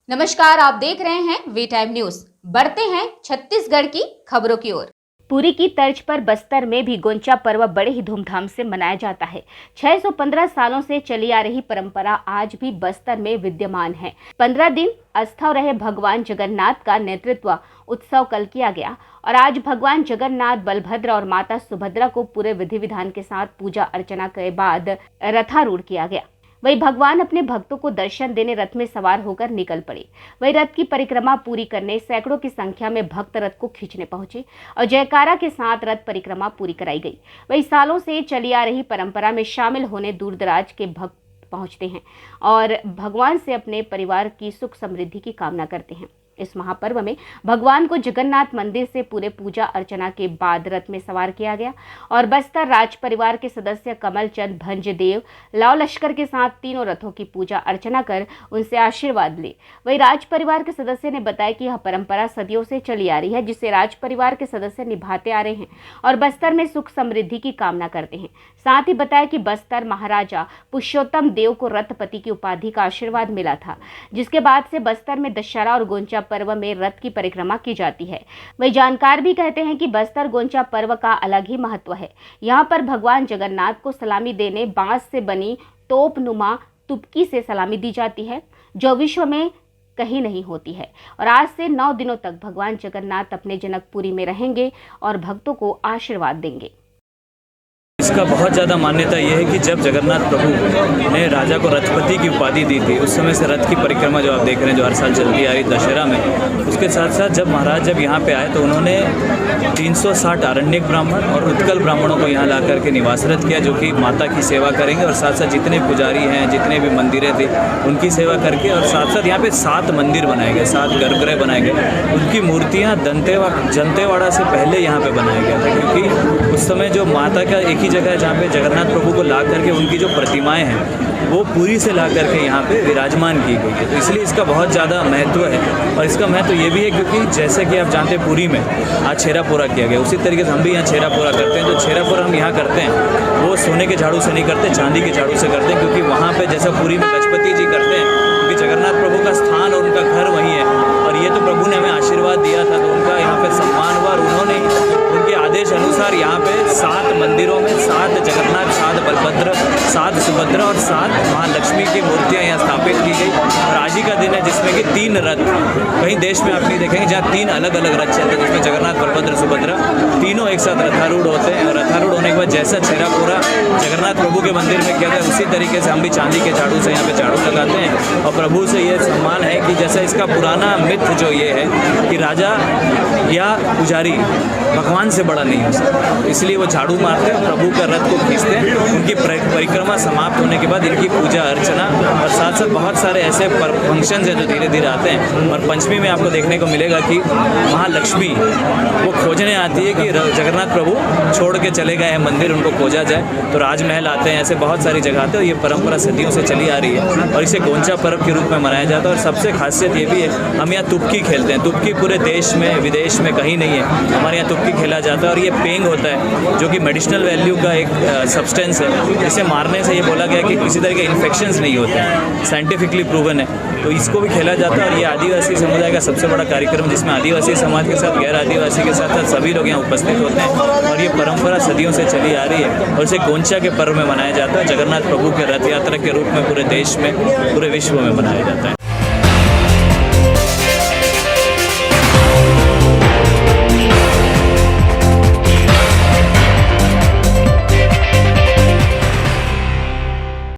नमस्कार, आप देख रहे हैं वी टाइम न्यूज। बढ़ते हैं छत्तीसगढ़ की खबरों की ओर। पुरी की तर्ज पर बस्तर में भी गोंचा पर्व बड़े ही धूमधाम से मनाया जाता है। 615 सालों से चली आ रही परंपरा आज भी बस्तर में विद्यमान है। 15 दिन अस्थायी रहे भगवान जगन्नाथ का नेतृत्व उत्सव कल किया गया और आज भगवान जगन्नाथ, बलभद्र और माता सुभद्रा को पूरे विधि विधान के साथ पूजा अर्चना के बाद रथारूढ़ किया गया। वही भगवान अपने भक्तों को दर्शन देने रथ में सवार होकर निकल पड़े। वही रथ की परिक्रमा पूरी करने सैकड़ों की संख्या में भक्त रथ को खींचने पहुंचे और जयकारा के साथ रथ परिक्रमा पूरी कराई गई। वही सालों से चली आ रही परंपरा में शामिल होने दूर दराज के भक्त पहुंचते हैं और भगवान से अपने परिवार की सुख समृद्धि की कामना करते हैं। इस महापर्व में भगवान को जगन्नाथ मंदिर से पूरे पूजा अर्चना के बाद रथ में सवार किया गया और बस्तर राज परिवार के सदस्य कमल चंद भंजदेव लाव लश्कर के साथ तीनों रथों की पूजा अर्चना कर उनसे आशीर्वाद ले। वही राज परिवार के सदस्य ने बताया कि यह परंपरा सदियों से चली आ रही है, जिसे राज परिवार के सदस्य निभाते आ रहे हैं और बस्तर में सुख समृद्धि की कामना करते हैं। साथ ही बताया कि बस्तर महाराजा पुरुषोत्तम देव को रथपति की उपाधि का आशीर्वाद मिला था, जिसके बाद से बस्तर में दशहरा और गोंचा पर्व में रथ की परिक्रमा की जाती है। वही जानकार भी कहते हैं कि बस्तर गोंचा पर्व का अलग ही महत्व है। यहाँ पर भगवान जगन्नाथ को सलामी देने बांस से बनी तोपनुमा तुपकी से सलामी दी जाती है, जो विश्व में कहीं नहीं होती है। और आज से 9 दिनों तक भगवान जगन्नाथ अपने जनकपुरी में रहेंगे और भक्तों को आशीर्वाद देंगे। इसका बहुत ज़्यादा मान्यता ये है कि जब जगन्नाथ प्रभु ने राजा को रथपति की उपाधि दी थी, उस समय से रथ की परिक्रमा जो आप देख रहे हैं, जो हर साल चलती आ रही दशहरा में, उसके साथ साथ जब महाराज जब यहाँ पे आए तो उन्होंने 360 आरण्यक ब्राह्मण और उत्कल ब्राह्मणों को यहाँ ला करके निवासरत किया, जो कि माता की सेवा करेंगे और साथ साथ जितने पुजारी हैं, जितने भी मंदिरें थे उनकी सेवा करके, और साथ साथ यहाँ पे 7 मंदिर बनाए गए, 7 गर्भगृह बनाए गए। उनकी मूर्तियाँ दंतेवाड़ा से पहले यहाँ पे बनाया गया था, क्योंकि उस समय जो माता का एक ही जगह है जहाँ पे जगन्नाथ प्रभु को ला करके उनकी जो प्रतिमाएं हैं वो पुरी से ला करके यहाँ पे विराजमान की गई है। तो इसलिए इसका बहुत ज़्यादा महत्व है। और इसका महत्व ये भी है क्योंकि जैसे कि आप जानते हैं पुरी में आज छेरा पूरा किया गया, उसी तरीके से हम भी यहाँ छेरा पूरा करते हैं। जो छेरा पूरा हम यहाँ करते हैं वो सोने के झाड़ू से नहीं करते, चांदी के झाड़ू से करते हैं, क्योंकि वहाँ पर जैसा पुरी में गजपति जी करते हैं, क्योंकि जगन्नाथ प्रभु का स्थान और उनका घर वहीं है और ये तो प्रभु ने हमें आशीर्वाद दिया था, तो उनका यहाँ पे सम्मान हुआ और उन्होंने उनके आदेश अनुसार यहाँ पे 7 मंदिरों में 7 जगन्नाथ, 7 बलभद्र, 7 सुभद्रा और 7 महालक्ष्मी की मूर्तियाँ यहाँ स्थापित की गई। और आज ही का दिन है जिसमें कि 3 रथ, कहीं देश में आप नहीं देखेंगे जहाँ 3 अलग अलग रथ चलते हैं, जिसमें जगन्नाथ, बलभद्र, सुभद्रा तीनों एक साथ रथारूढ़ होते हैं। और रथारूढ़ होने के बाद जैसा छेरा पूरा जगन्नाथ प्रभु के मंदिर में किया गया, उसी तरीके से हम भी चांदी के झाड़ू से यहाँ पे झाड़ू लगाते हैं। और प्रभु से ये सम्मान है कि जैसा इसका पुराना मिथ जो ये है कि राजा या पुजारी भगवान से बड़ा नहीं हो सकता, इसलिए वो झाड़ू मारते हैं, प्रभु का रथ को खींचते हैं। उनकी परिक्रमा समाप्त होने के बाद इनकी पूजा अर्चना और साथ साथ बहुत सारे ऐसे फंक्शन हैं जो धीरे धीरे आते हैं। और पंचमी में आपको देखने को मिलेगा कि महालक्ष्मी वो खोजने आती है कि जगन्नाथ प्रभु छोड़ के चले गए हैं मंदिर, उनको खोजा जाए, तो राजमहल आते हैं। ऐसे बहुत सारी जगह आते हैं और ये परंपरा सदियों से चली आ रही है और इसे गोंचा पर्व के रूप में मनाया जाता है। और सबसे खासियत ये भी है, हम यहाँ तुपकी खेलते हैं। तुपकी पूरे देश में विदेश में कहीं नहीं है, हमारे यहाँ तुपकी खेला जाता है। और ये पेंग होता है जो कि मेडिसिनल वैल्यू का एक सब्सटेंस है, जिसे मारने से ये बोला गया कि किसी तरह के इन्फेक्शंस नहीं होते हैं, साइंटिफिकली प्रूवन है। तो इसको भी खेला जाता है और ये आदिवासी समुदाय का सबसे बड़ा कार्यक्रम, जिसमें आदिवासी समाज के साथ गैर आदिवासी के साथ साथ सभी लोग यहाँ उपस्थित होते हैं। और ये परंपरा सदियों से चली आ रही है और इसे गोंचा के पर्व में मनाया जाता है। जगन्नाथ प्रभु के रथ यात्रा के रूप में पूरे देश में, पूरे विश्व में मनाया जाता है।